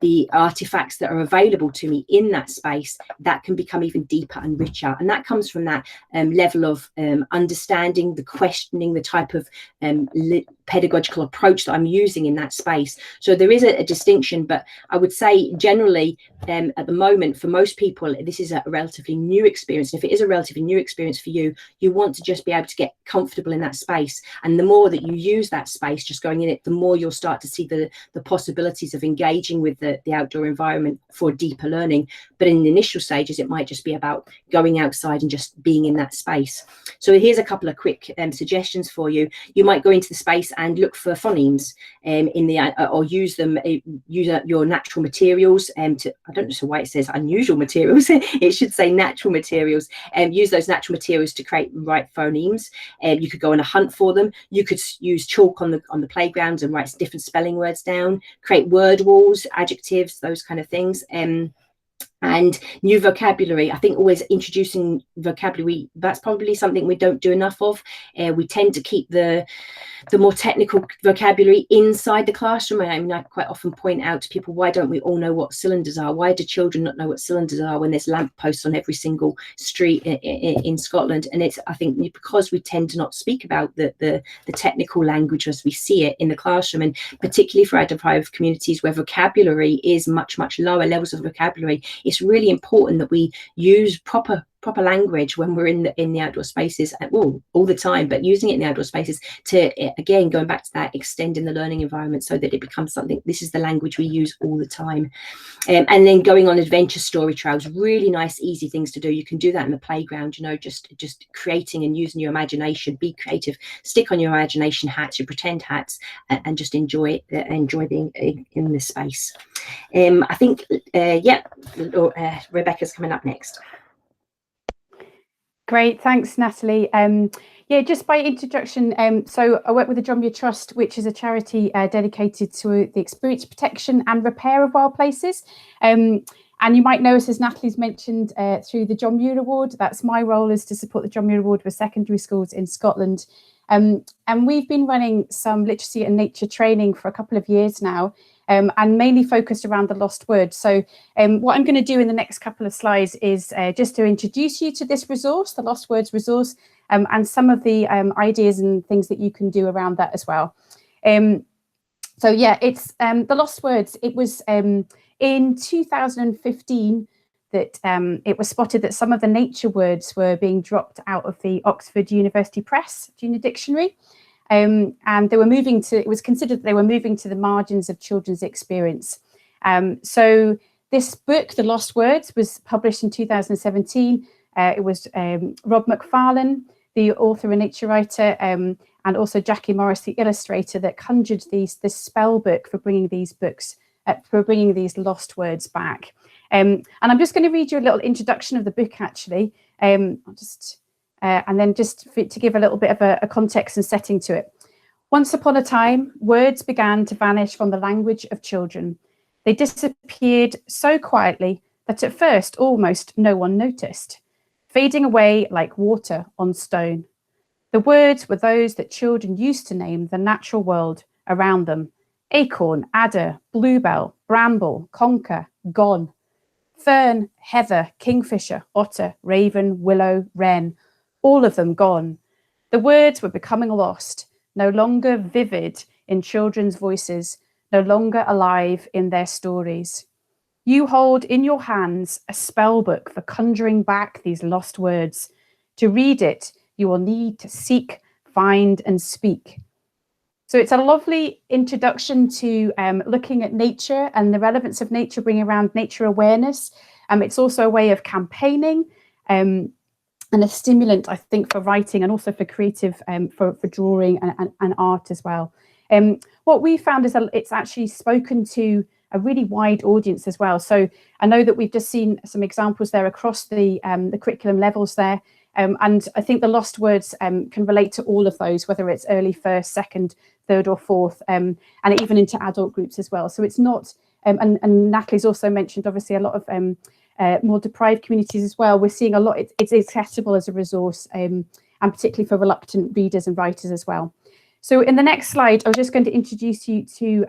the artifacts that are available to me in that space, that can become even deeper and richer. And that comes from that level of understanding, the questioning, the type of pedagogical approach that I'm using in that space. So there is a distinction, but I would say generally at the moment, for most people, this is a relatively new experience. And if it is a relatively new experience for you, you want to just be able to get comfortable in that space. And the more that you use that space, just going in it, the more you'll start to see the possibilities of engaging with the outdoor environment for deeper learning. But in the initial stages, it might just be about going outside and just being in that space. So here's a couple of quick suggestions for you. You might go into the space and look for phonemes in the or use them. Use your natural materials. I don't know why it says unusual materials. It should say natural materials. Use those natural materials to write phonemes. You could go on a hunt for them. You could use chalk on the playground and write different spelling words down. Create word walls, adjectives, those kind of things. And new vocabulary. I think always introducing vocabulary, that's probably something we don't do enough of. We tend to keep the more technical vocabulary inside the classroom. I mean, I quite often point out to people, why don't we all know what cylinders are? Why do children not know what cylinders are when there's lampposts on every single street in Scotland? And it's, I think, because we tend to not speak about the technical language as we see it in the classroom, and particularly for our deprived communities where vocabulary is much lower levels of vocabulary, it's really important that we use proper proper language when we're in the outdoor spaces, all the time, but using it in the outdoor spaces to, again, going back to that, extending the learning environment so that it becomes something, this is the language we use all the time. And then going on adventure story trails, really nice, easy things to do. You can do that in the playground, you know, just creating and using your imagination. Be creative, stick on your imagination hats, your pretend hats, and just enjoy being in this space. I think, Rebecca's coming up next. Great, thanks, Natalie. Yeah, just by introduction, so I work with the John Muir Trust, which is a charity dedicated to the experience, protection and repair of wild places. And you might know us, as Natalie's mentioned, through the John Muir Award. That's my role, is to support the John Muir Award with secondary schools in Scotland. And we've been running some literacy and nature training for a couple of years now, and mainly focused around the lost words. So what I'm going to do in the next couple of slides is just to introduce you to this resource, the Lost Words resource, and some of the ideas and things that you can do around that as well. So yeah, it's the Lost Words. It was in 2015 that it was spotted that some of the nature words were being dropped out of the Oxford University Press Junior Dictionary. And they were moving to, it was considered that they were moving to the margins of children's experience. So this book, The Lost Words, was published in 2017. It was Rob McFarlane, the author and nature writer, and also Jackie Morris, the illustrator, that conjured this spell book for bringing these books, for bringing these lost words back. And I'm just going to read you a little introduction of the book, actually. I'll just... and then just to give a little bit of a context and setting to it. Once upon a time, words began to vanish from the language of children. They disappeared so quietly that at first almost no one noticed, fading away like water on stone. The words were those that children used to name the natural world around them: acorn, adder, bluebell, bramble, conker, gone. Fern, heather, kingfisher, otter, raven, willow, wren, all of them gone. The words were becoming lost, no longer vivid in children's voices, no longer alive in their stories. You hold in your hands a spell book for conjuring back these lost words. To read it, you will need to seek, find, and speak. So it's a lovely introduction to looking at nature and the relevance of nature, bringing around nature awareness. It's also a way of campaigning, and a stimulant, I think, for writing and also for creative, for drawing and art as well. What we found is it's actually spoken to a really wide audience as well. So I know that we've just seen some examples there across the curriculum levels there. And I think the lost words can relate to all of those, whether it's early first, second, third or fourth, and even into adult groups as well. So it's not, and Natalie's also mentioned obviously a lot of more deprived communities as well. We're seeing a lot, it's accessible as a resource, and particularly for reluctant readers and writers as well. So in the next slide, I was just going to introduce you to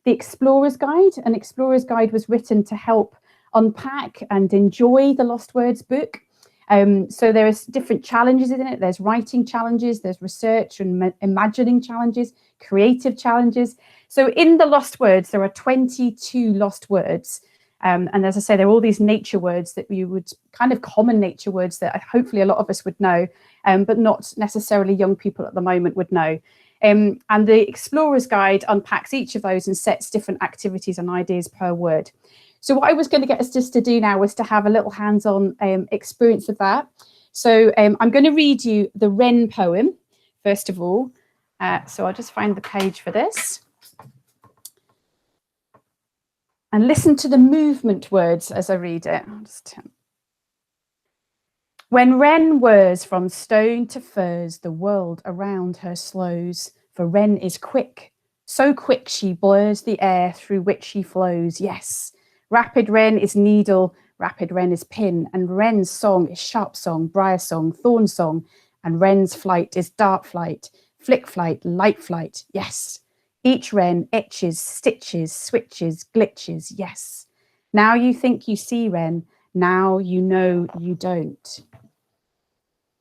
the Explorer's Guide. An Explorer's Guide was written to help unpack and enjoy the Lost Words book. So there is different challenges in it. There's writing challenges, there's research and imagining challenges, creative challenges. So in the Lost Words, there are 22 lost words. And as I say, there are all these nature words that you would, kind of common nature words that hopefully a lot of us would know, but not necessarily young people at the moment would know. And the Explorer's Guide unpacks each of those and sets different activities and ideas per word. So what I was going to get us just to do now was to have a little hands-on experience of that. So I'm going to read you the Wren poem, first of all. So I'll just find the page for this. And listen to the movement words as I read it. When Wren whirs from stone to furze, the world around her slows. For Wren is quick, so quick she blurs the air through which she flows. Yes, rapid Wren is needle, rapid Wren is pin, and Wren's song is sharp song, briar song, thorn song, and Wren's flight is dart flight, flick flight, light flight. Yes. Each Wren etches, stitches, switches, glitches, yes. Now you think you see Wren, now you know you don't.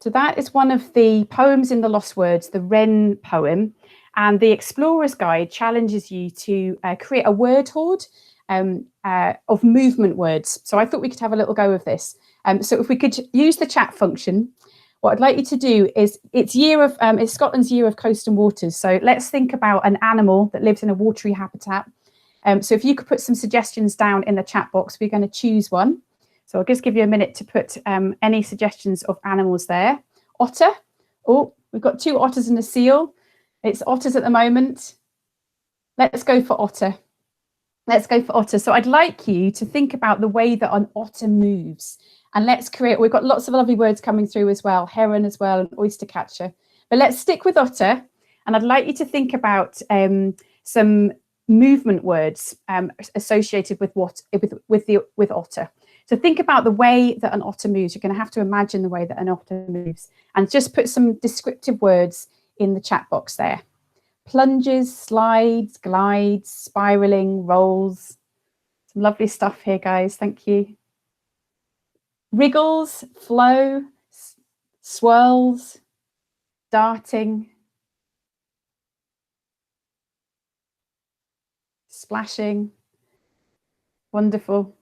So that is one of the poems in the Lost Words, the Wren poem. And the Explorer's Guide challenges you to create a word hoard of movement words. So I thought we could have a little go of this. So if we could use the chat function, what I'd like you to do is, it's Scotland's Year of Coast and Waters. So let's think about an animal that lives in a watery habitat. So if you could put some suggestions down in the chat box, we're going to choose one. So I'll just give you a minute to put any suggestions of animals there. Otter. Oh, we've got 2 otters and a seal. It's otters at the moment. Let's go for otter. Let's go for otter. So I'd like you to think about the way that an otter moves. And let's create, we've got lots of lovely words coming through as well, heron as well, and oyster catcher. But let's stick with otter. And I'd like you to think about some movement words associated with with otter. So think about the way that an otter moves. You're going to have to imagine the way that an otter moves, and just put some descriptive words in the chat box there. Plunges, slides, glides, spiraling, rolls. Some lovely stuff here, guys. Thank you. Wriggles, flow, swirls, darting, splashing. Wonderful.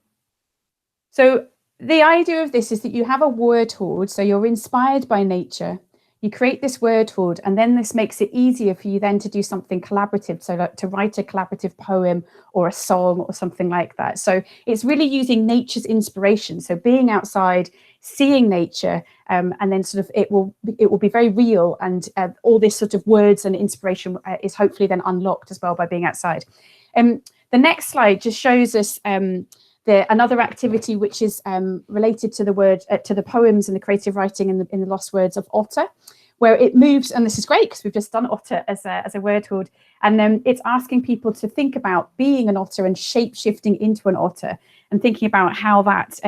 So the idea of this is that you have a word hoard, so you're inspired by nature. You create this word hoard, and then this makes it easier for you then to do something collaborative, so like to write a collaborative poem or a song or something like that. So it's really using nature's inspiration, so being outside, seeing nature, and then sort of it will be very real, and all this sort of words and inspiration is hopefully then unlocked as well by being outside. The next slide just shows us another activity which is related to the word, to the poems and the creative writing in the lost words of otter, where it moves, and this is great because we've just done otter as a word hoard, and it's asking people to think about being an otter and shape-shifting into an otter, and thinking about how that,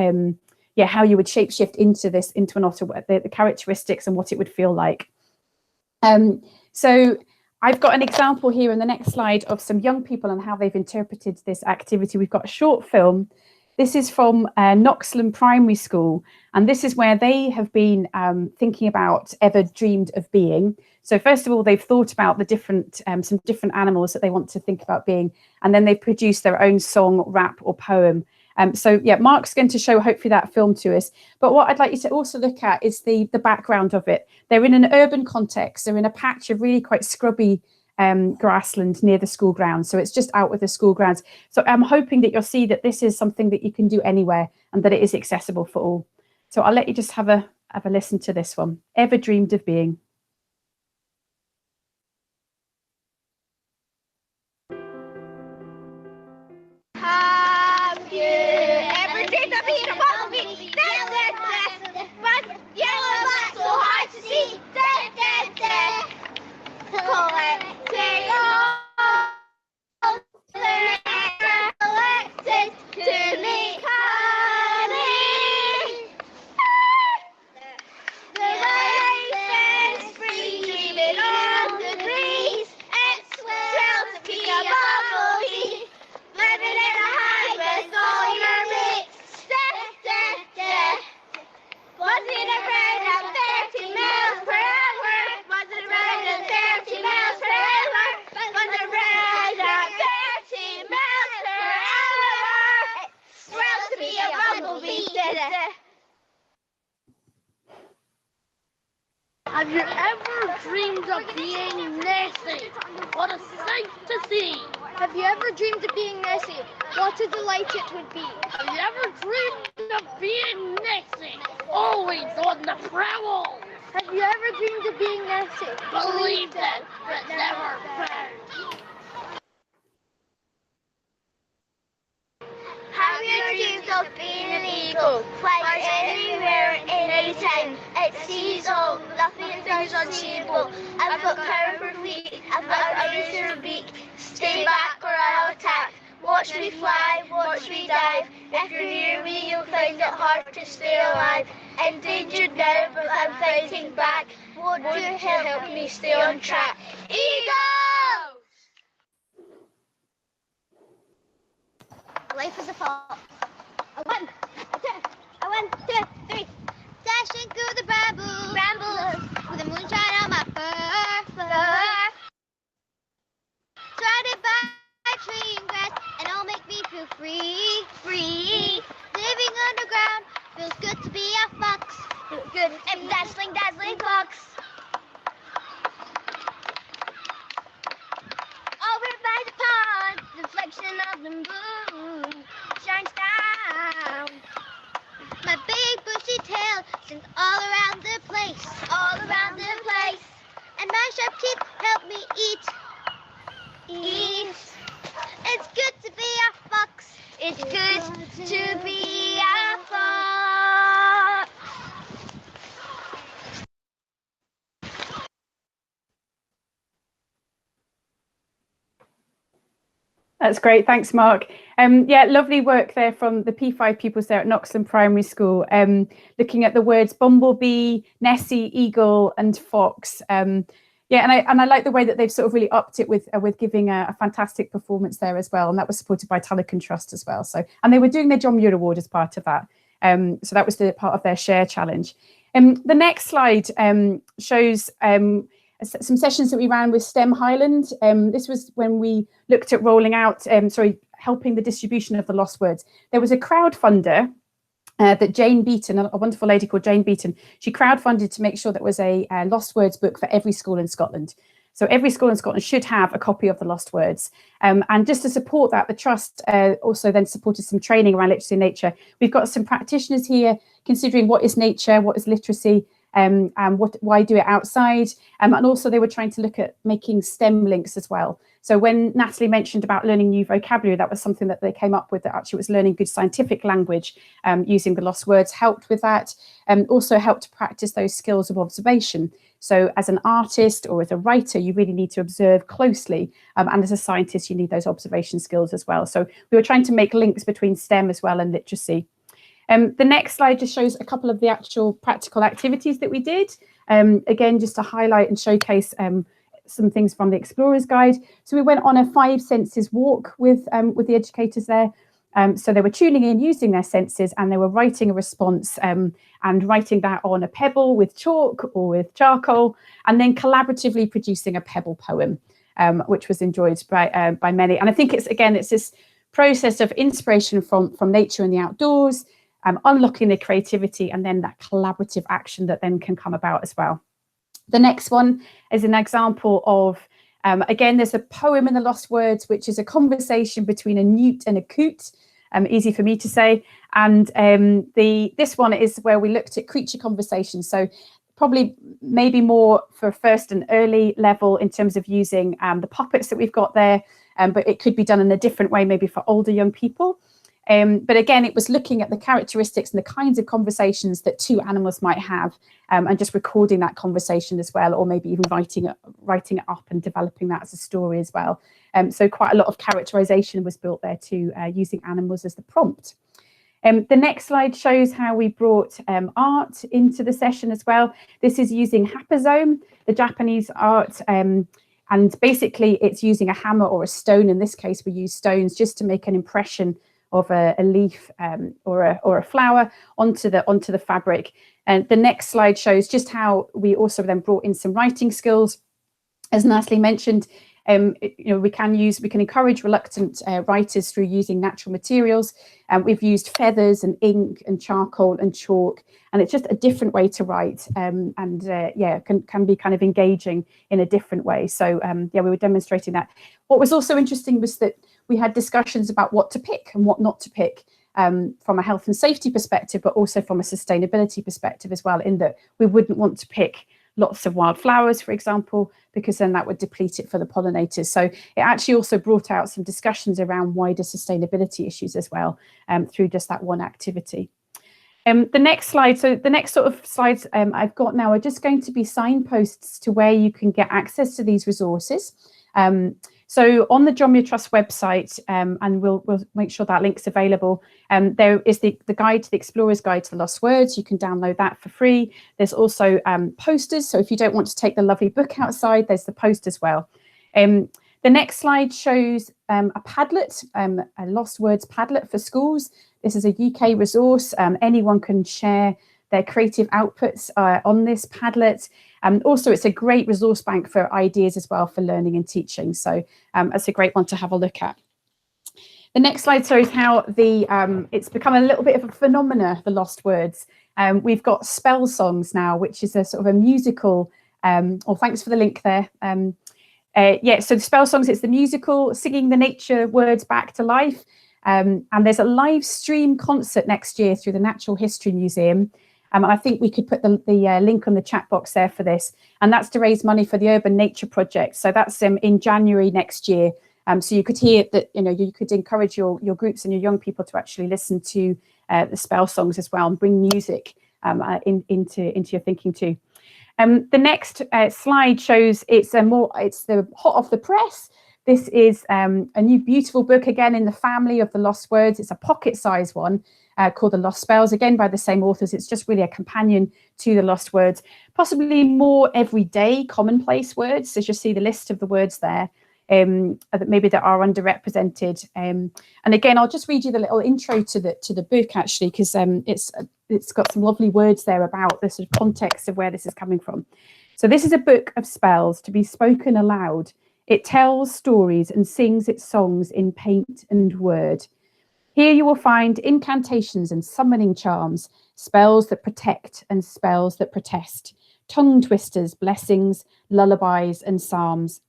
how you would shape-shift into an otter, the characteristics and what it would feel like. So I've got an example here in the next slide of some young people and how they've interpreted this activity. We've got a short film. This is from Noxland Primary School, and this is where they have been thinking about ever dreamed of being. So first of all, they've thought about the different some different animals that they want to think about being, and then they've produced their own song, rap, or poem. So yeah, Mark's going to show hopefully that film to us. But what I'd like you to also look at is the background of it. They're in an urban context. They're in a patch of really quite scrubby grassland near the school grounds. So it's just out with the school grounds. So I'm hoping that you'll see that this is something that you can do anywhere and that it is accessible for all. So I'll let you just have a listen to this one. Ever dreamed of being. Have you ever dreamed of being a bumblebee? But yellow black so hard to see. Collecting all collected to make honey. The life is free, dreaming on the breeze. It's swell to be a bumblebee, living in a hive with all your mates. Buzzing around at 30 miles per hour. Buzzing around at 30 miles per hour. Buzzing around at 30 miles per hour. It's swell to be a bumblebee. Have you ever dreamed of being Nessie? What a sight to see! Have you ever dreamed of being Nessie? What a delight it would be. Have you ever dreamed of being Nessie? Always on the prowl! Have you ever dreamed of being Nessie? Believed it, but never found. Have you dreamed of being an eagle? Flies anywhere, anytime. It sees all, nothing is unseeable. I've got powerful feet, I've got a razor beak. Stay back or I'll attack. Watch me fly, watch me dive. If you're near me, you'll find it hard to stay alive. Endangered now, but I'm fighting back. Won't you help me stay on track? Eagle! Life is a fall. A 1, a 2, 3. Dashing through the brambles, with the moonshine on my fur. Surrounded by tree and grass, and all make me feel free. Living underground, Feels good to be a fox. Feels good and dazzling, dazzling fox. Over by the pond, the reflection of the moon shines down. My big bushy tail sings all around the place, all around the place. And my sharp teeth help me eat. It's good to be a fox. It's good to be a fox. That's great. Thanks, Mark. Yeah, lovely work there from the P5 pupils there at Noxon Primary School, looking at the words bumblebee, Nessie, eagle, and fox. Yeah, and I like the way that they've sort of really upped it with giving a fantastic performance there as well, and that was supported by Talcott Trust as well. So, and they were doing their John Muir Award as part of that. So that was the part of their share challenge. The next slide shows some sessions that we ran with STEM Highland. This was when we looked at rolling out, helping the distribution of the lost words. There was a crowdfunder that Jane Beaton, a wonderful lady called Jane Beaton, she crowdfunded to make sure there was a lost words book for every school in Scotland. So every school in Scotland should have a copy of the lost words. And just to support that, the Trust also then supported some training around literacy and nature. We've got some practitioners here considering what is nature, what is literacy, and why do it outside, and also they were trying to look at making STEM links as well. So when Natalie mentioned about learning new vocabulary, that was something that they came up with, that actually was learning good scientific language using the lost words helped with that, and also helped to practice those skills of observation. So as an artist or as a writer, you really need to observe closely, and as a scientist, you need those observation skills as well. So we were trying to make links between STEM as well and literacy. The next slide just shows a couple of the actual practical activities that we did. Again, just to highlight and showcase some things from the Explorer's Guide. So we went on a 5 senses walk with the educators there. So they were tuning in using their senses, and they were writing a response and writing that on a pebble with chalk or with charcoal, and then collaboratively producing a pebble poem, which was enjoyed by many. And I think it's this process of inspiration from nature and the outdoors, unlocking the creativity, and then that collaborative action that then can come about as well. The next one is an example of, again, there's a poem in the Lost Words, which is a conversation between a newt and a coot, easy for me to say. And this one is where we looked at creature conversation. So probably maybe more for first and early level in terms of using the puppets that we've got there, but it could be done in a different way, maybe for older young people. But again, it was looking at the characteristics and the kinds of conversations that two animals might have, and just recording that conversation as well, or maybe even writing it up and developing that as a story as well. So quite a lot of characterization was built there too, using animals as the prompt. The next slide shows how we brought art into the session as well. This is using hapazome, the Japanese art, and basically it's using a hammer or a stone. In this case, we use stones just to make an impression of a leaf or a flower onto the fabric. And the next slide shows just how we also then brought in some writing skills. As Natalie mentioned, we can encourage reluctant writers through using natural materials. We've used feathers and ink and charcoal and chalk, and it's just a different way to write, can be kind of engaging in a different way. So we were demonstrating that. What was also interesting was that we had discussions about what to pick and what not to pick, from a health and safety perspective, but also from a sustainability perspective as well, in that we wouldn't want to pick lots of wildflowers, for example, because then that would deplete it for the pollinators. So it actually also brought out some discussions around wider sustainability issues as well, through just that one activity. The next slide, so the next sort of slides I've got now are just going to be signposts to where you can get access to these resources. So on the John Muir Trust website, and we'll make sure that link's available, there is the guide to the Explorer's Guide to the Lost Words. You can download that for free. There's also posters. So if you don't want to take the lovely book outside, there's the post as well. The next slide shows a Padlet, a Lost Words Padlet for schools. This is a UK resource. Anyone can share their creative outputs on this Padlet. Also, it's a great resource bank for ideas as well for learning and teaching. So that's a great one to have a look at. The next slide shows how it's become a little bit of a phenomena, the lost words. We've got spell songs now, which is a sort of a musical, thanks for the link there. Yeah, so the spell songs, it's the musical, singing the nature words back to life. And there's a live stream concert next year through the Natural History Museum. And I think we could put the link on the chat box there for this. And that's to raise money for the Urban Nature Project. So that's in January next year. So you could hear that, you could encourage your groups and your young people to actually listen to the spell songs as well and bring music into your thinking too. The next slide shows it's the hot off the press. This is a new beautiful book, again in the family of the lost words. It's a pocket-sized one called The Lost Spells, again by the same authors. It's just really a companion to the lost words, possibly more everyday commonplace words, as you see the list of the words there. That are underrepresented, and again, I'll just read you the little intro to the book actually, because it's got some lovely words there about the sort of context of where this is coming from. So this is a book of spells to be spoken aloud. It tells stories and sings its songs in paint and word. Here you will find incantations and summoning charms, spells that protect and spells that protest, tongue twisters, blessings, lullabies, and psalms.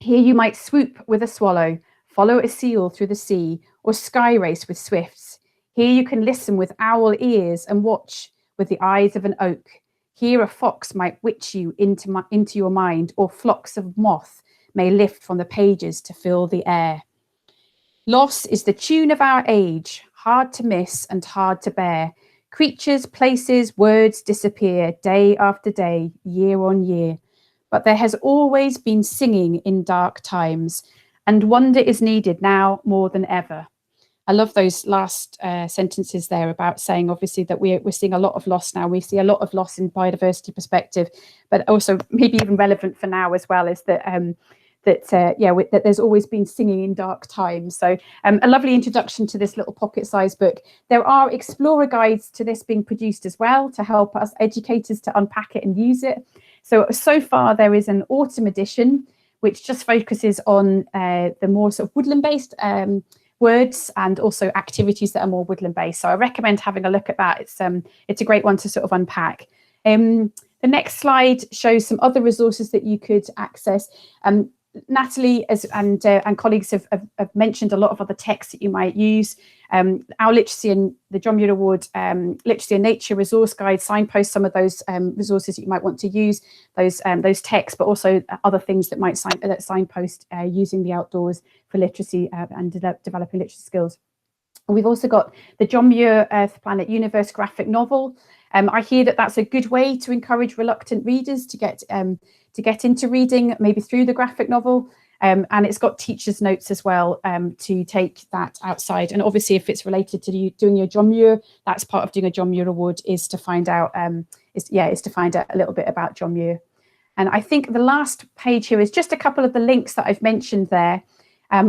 Here you might swoop with a swallow, follow a seal through the sea, or sky race with swifts. Here you can listen with owl ears and watch with the eyes of an oak. Here a fox might witch you into your mind, or flocks of moth may lift from the pages to fill the air. Loss is the tune of our age, hard to miss and hard to bear. Creatures, places, words disappear day after day, year on year. But there has always been singing in dark times, and wonder is needed now more than ever. I love those last sentences there about saying, obviously, that we're seeing a lot of loss now. We see a lot of loss in biodiversity perspective, but also maybe even relevant for now as well, is that that there's always been singing in dark times. So a lovely introduction to this little pocket-sized book. There are explorer guides to this being produced as well to help us educators to unpack it and use it. So far there is an autumn edition which just focuses on the more sort of woodland-based words and also activities that are more woodland-based. So I recommend having a look at that. It's a great one to sort of unpack. The next slide shows some other resources that you could access. Natalie and colleagues have mentioned a lot of other texts that you might use. Our Literacy and the John Muir Award Literacy and Nature Resource Guide signposts some of those resources that you might want to use, those texts, but also other things that might signpost using the outdoors for literacy and developing literacy skills. We've also got the John Muir Earth, Planet, Universe graphic novel. I hear that that's a good way to encourage reluctant readers to get into reading, maybe through the graphic novel. And it's got teacher's notes as well to take that outside. And obviously, if it's related to doing your John Muir, that's part of doing a John Muir Award, is to find out is to find out a little bit about John Muir. And I think the last page here is just a couple of the links that I've mentioned there.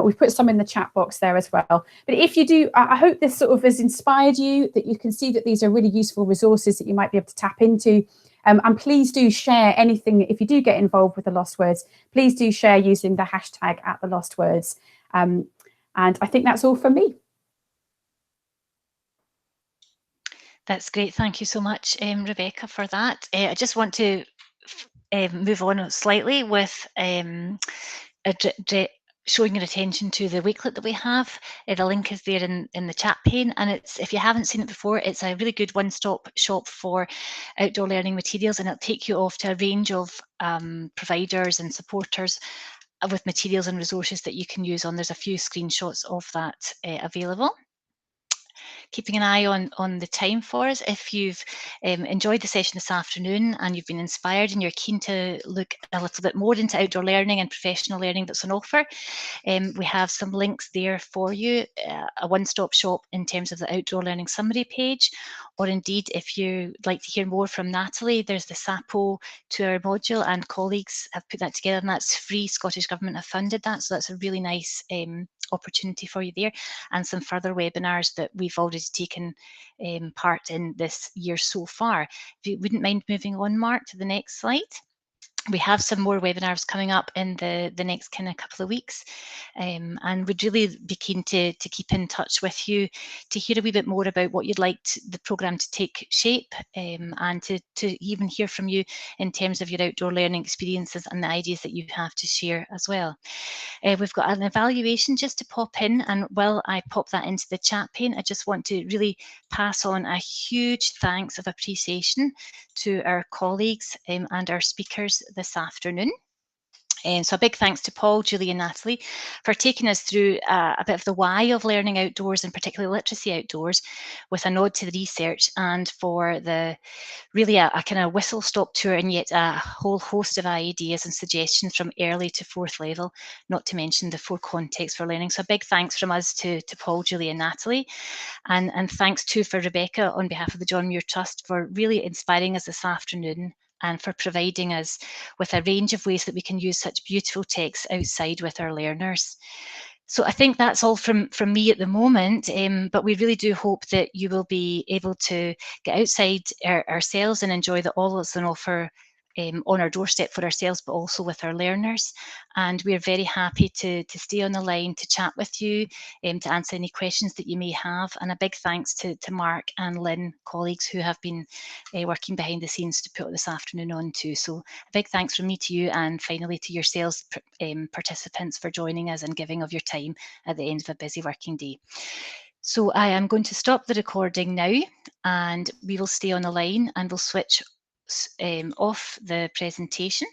We've put some in the chat box there as well. But if you do, I hope this sort of has inspired you, that you can see that these are really useful resources that you might be able to tap into. And please do share anything. If you do get involved with the Lost Words, please do share using the hashtag @TheLostWords. And I think that's all from me. That's great. Thank you so much, Rebecca, for that. I just want to move on slightly with showing your attention to the Wakelet that we have. The link is there in the chat pane, and it's, if you haven't seen it before, it's a really good one-stop shop for outdoor learning materials, and it'll take you off to a range of providers and supporters with materials and resources that you can use on. There's a few screenshots of that available. Keeping an eye on the time for us. If you've enjoyed the session this afternoon and you've been inspired and you're keen to look a little bit more into outdoor learning and professional learning that's on offer, we have some links there for you, a one-stop shop in terms of the outdoor learning summary page, or indeed if you'd like to hear more from Natalie, there's the SAPO 2-hour module, and colleagues have put that together, and that's free. Scottish Government have funded that, so that's a really nice opportunity for you there, and some further webinars that we've already taken part in this year so far. If you wouldn't mind moving on, Mark, to the next slide. We have some more webinars coming up in the next kind of couple of weeks, and we'd really be keen to keep in touch with you to hear a wee bit more about what you'd like the programme to take shape, and to even hear from you in terms of your outdoor learning experiences and the ideas that you have to share as well. We've got an evaluation just to pop in, and while I pop that into the chat pane, I just want to really pass on a huge thanks of appreciation to our colleagues and our speakers this afternoon. So a big thanks to Paul, Julie and Natalie for taking us through a bit of the why of learning outdoors, and particularly literacy outdoors, with a nod to the research, and for the really a kind of whistle-stop tour, and yet a whole host of ideas and suggestions from early to fourth level, not to mention the 4 contexts for learning. So a big thanks from us to Paul, Julie and Natalie. And thanks too for Rebecca on behalf of the John Muir Trust for really inspiring us this afternoon, and for providing us with a range of ways that we can use such beautiful texts outside with our learners. So I think that's all from me at the moment, but we really do hope that you will be able to get outside ourselves and enjoy all that's on offer on our doorstep for ourselves, but also with our learners. And we're very happy to stay on the line to chat with you, to answer any questions that you may have. And a big thanks to Mark and Lynn, colleagues who have been working behind the scenes to put this afternoon on too. So a big thanks from me to you, and finally to yourselves, participants, for joining us and giving of your time at the end of a busy working day. So I am going to stop the recording now, and we will stay on the line, and we'll switch off the presentation.